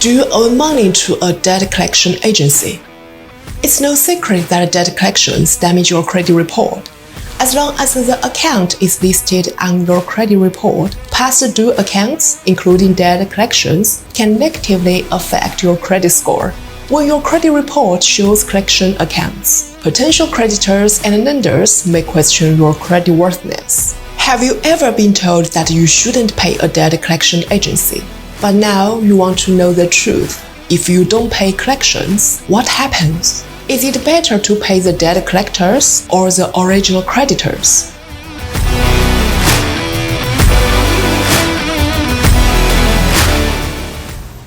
Do you owe money to a debt collection agency? It's no secret that debt collections damage your credit report. As long as the account is listed on your credit report, past due accounts, including debt collections, can negatively affect your credit score. When your credit report shows collection accounts, potential creditors and lenders may question your creditworthiness. Have you ever been told that you shouldn't pay a debt collection agency? But now you want to know the truth. If you don't pay collections, what happens? Is it better to pay the debt collectors or the original creditors?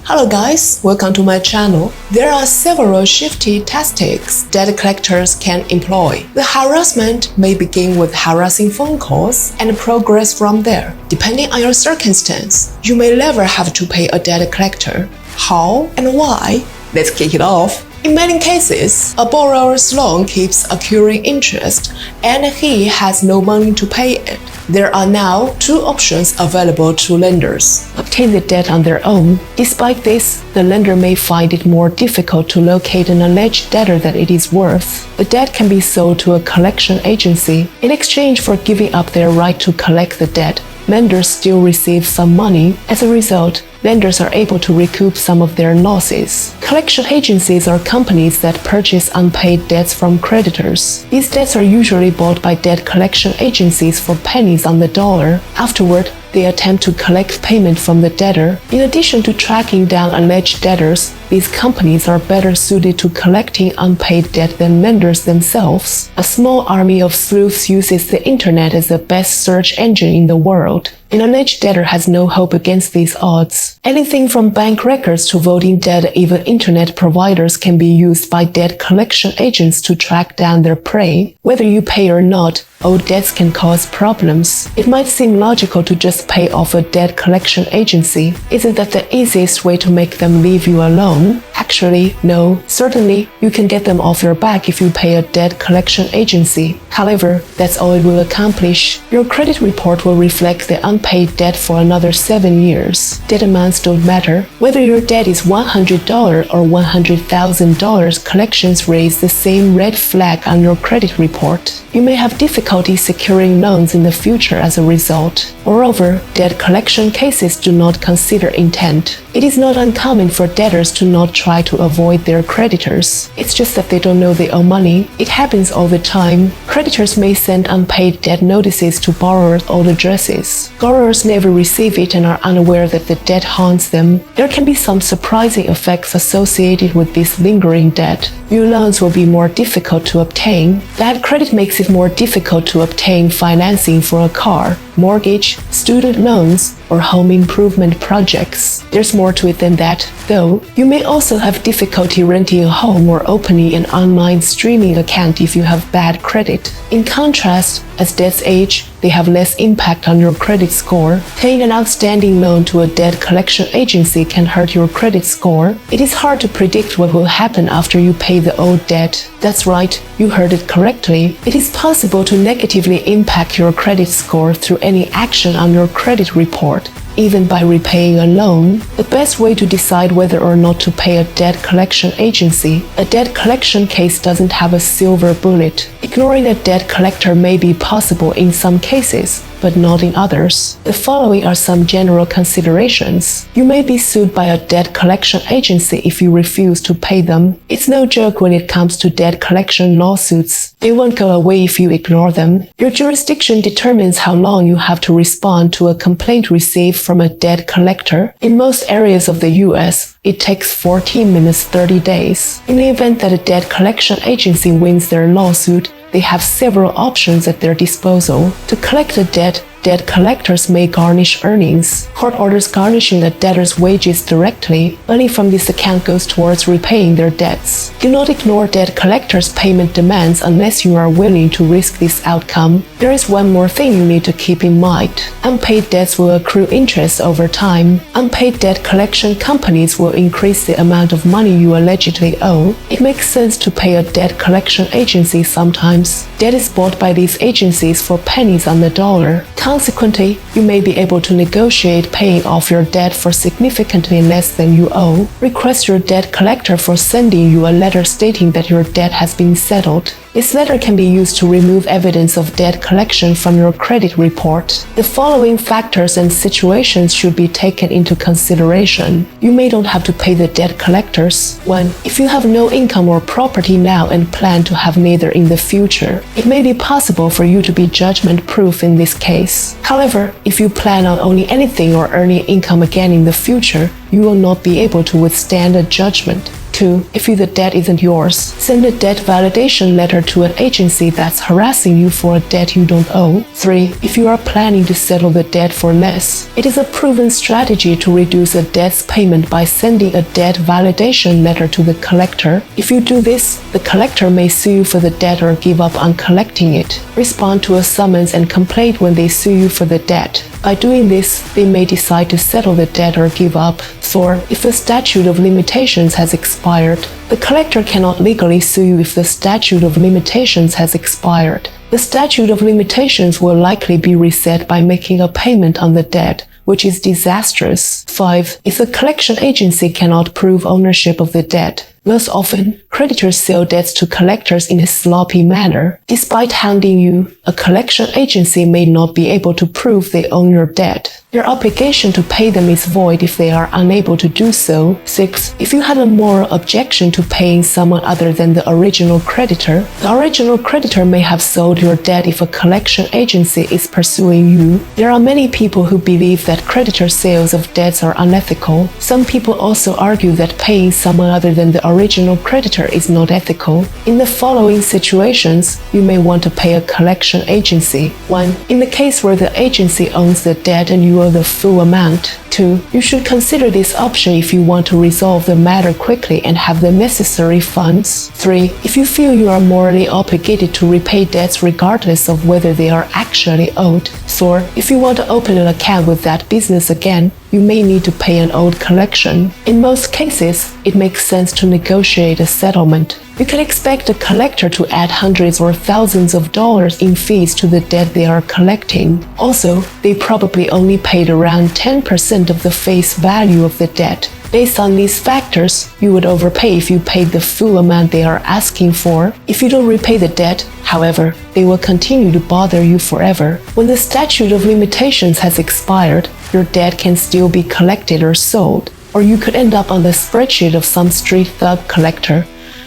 Hello guys, welcome to my channel. There are several shifty tactics debt collectors can employ. The harassment may begin with harassing phone calls and progress from there. Depending on your circumstance, you may never have to pay a debt collector. How and why? Let's kick it off. In many cases, a borrower's loan keeps accruing interest and he has no money to pay it. There are now two options available to lenders: obtain the debt on their own. Despite this, the lender may find it more difficult to locate an alleged debtor than it is worth. The debt can be sold to a collection agency. In exchange for giving up their right to collect the debt, lenders still receive some money. As a result, lenders are able to recoup some of their losses. Collection agencies are companies that purchase unpaid debts from creditors. These debts are usually bought by debt collection agencies for pennies on the dollar. Afterward, they attempt to collect payment from the debtor. In addition to tracking down alleged debtors, these companies are better suited to collecting unpaid debt than lenders themselves. A small army of sleuths uses the internet as the best search engine in the world. An alleged debtor has no hope against these odds. Anything from bank records to voting debt, even internet providers can be used by debt collection agents to track down their prey. Whether you pay or not, old debts can cause problems. It might seem logical to just pay off a debt collection agency. Isn't that the easiest way to make them leave you alone? Actually, no. Certainly, you can get them off your back if you pay a debt collection agency. However, that's all it will accomplish. Your credit report will reflect the unpaid debt for another 7 years. Debt amounts don't matter. Whether your debt is $100 or $100,000, collections raise the same red flag on your credit report. You may have difficulty securing loans in the future as a result. Moreover, debt collection cases do not consider intent. It is not uncommon for debtors to not try to avoid their creditors. It's just that they don't know they owe money. It happens all the time. Creditors may send unpaid debt notices to borrowers' old addresses. Borrowers never receive it and are unaware that the debt haunts them. There can be some surprising effects associated with this lingering debt. New loans will be more difficult to obtain. Bad credit makes it more difficult to obtain financing for a car, mortgage, student loans, or home improvement projects. There's more to it than that, though. You may also have difficulty renting a home or opening an online streaming account if you have bad credit. In contrast, as debts age, they have less impact on your credit score. Paying an outstanding loan to a debt collection agency can hurt your credit score. It is hard to predict what will happen after you pay the old debt. That's right, you heard it correctly. It is possible to negatively impact your credit score through any action on your credit report. Even by repaying a loan, the best way to decide whether or not to pay a debt collection agency. A debt collection case doesn't have a silver bullet. Ignoring a debt collector may be possible in some cases, but not in others. The following are some general considerations. You may be sued by a debt collection agency if you refuse to pay them. It's no joke when it comes to debt collection lawsuits. They won't go away if you ignore them. Your jurisdiction determines how long you have to respond to a complaint received from a debt collector. In most areas of the US, it takes 14 minutes 30 days. In the event that a debt collection agency wins their lawsuit, they have several options at their disposal. To collect a debt, debt collectors may garnish earnings. Court orders garnishing a debtor's wages directly. Money from this account goes towards repaying their debts. Do not ignore debt collectors' payment demands unless you are willing to risk this outcome. There is one more thing you need to keep in mind. Unpaid debts will accrue interest over time. Unpaid debt collection companies will increase the amount of money you allegedly owe. It makes sense to pay a debt collection agency sometimes. Debt is bought by these agencies for pennies on the dollar. Consequently, you may be able to negotiate paying off your debt for significantly less than you owe, request your debt collector for sending you a letter stating that your debt has been settled. This letter can be used to remove evidence of debt collection from your credit report. The following factors and situations should be taken into consideration. You may not have to pay the debt collectors. 1. If you have no income or property now and plan to have neither in the future, it may be possible for you to be judgment-proof in this case. However, if you plan on owning anything or earning income again in the future, you will not be able to withstand a judgment. 2. If the debt isn't yours, send a debt validation letter to an agency that's harassing you for a debt you don't owe. 3. If you are planning to settle the debt for less, it is a proven strategy to reduce a debt's payment by sending a debt validation letter to the collector. If you do this, the collector may sue you for the debt or give up on collecting it. Respond to a summons and complaint when they sue you for the debt. By doing this, they may decide to settle the debt or give up. 4. If the statute of limitations has expired, the collector cannot legally sue you if the statute of limitations has expired. The statute of limitations will likely be reset by making a payment on the debt, which is disastrous. 5. If the collection agency cannot prove ownership of the debt, most often, creditors sell debts to collectors in a sloppy manner. Despite hounding you, a collection agency may not be able to prove they own your debt. Your obligation to pay them is void if they are unable to do so. 6. If you had a moral objection to paying someone other than the original creditor, the original creditor may have sold your debt if a collection agency is pursuing you. There are many people who believe that creditor sales of debts are unethical. Some people also argue that paying someone other than the original creditor is not ethical. In the following situations, you may want to pay a collection agency. 1. In the case where the agency owns the debt and you owe the full amount. 2. You should consider this option if you want to resolve the matter quickly and have the necessary funds. 3. If you feel you are morally obligated to repay debts regardless of whether they are actually owed. 4. If you want to open an account with that business again, you may need to pay an old collection. In most cases, it makes sense to negotiate a settlement. You can expect a collector to add hundreds or thousands of dollars in fees to the debt they are collecting. Also, they probably only paid around 10% of the face value of the debt. Based on these factors, you would overpay if you paid the full amount they are asking for. If you don't repay the debt, however, they will continue to bother you forever. When the statute of limitations has expired, your debt can still be collected or sold, or you could end up on the spreadsheet of some street thug collector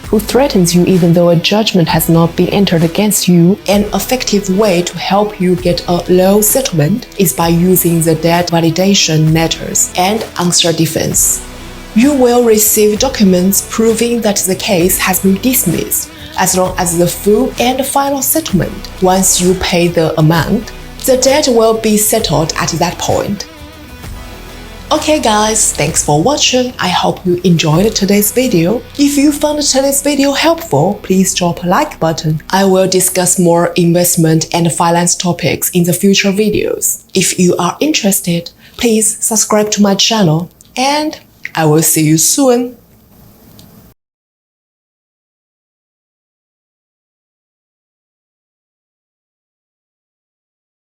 who threatens you even though a judgment has not been entered against you. An effective way to help you get a low settlement is by using the debt validation letters and answer defense. You will receive documents proving that the case has been dismissed as long as the full and final settlement. Once you pay the amount, the debt will be settled at that point. Okay guys, thanks for watching. I hope you enjoyed today's video. If you found today's video helpful, please drop a like button. I will discuss more investment and finance topics in the future videos. If you are interested, please subscribe to my channel and I will see you soon.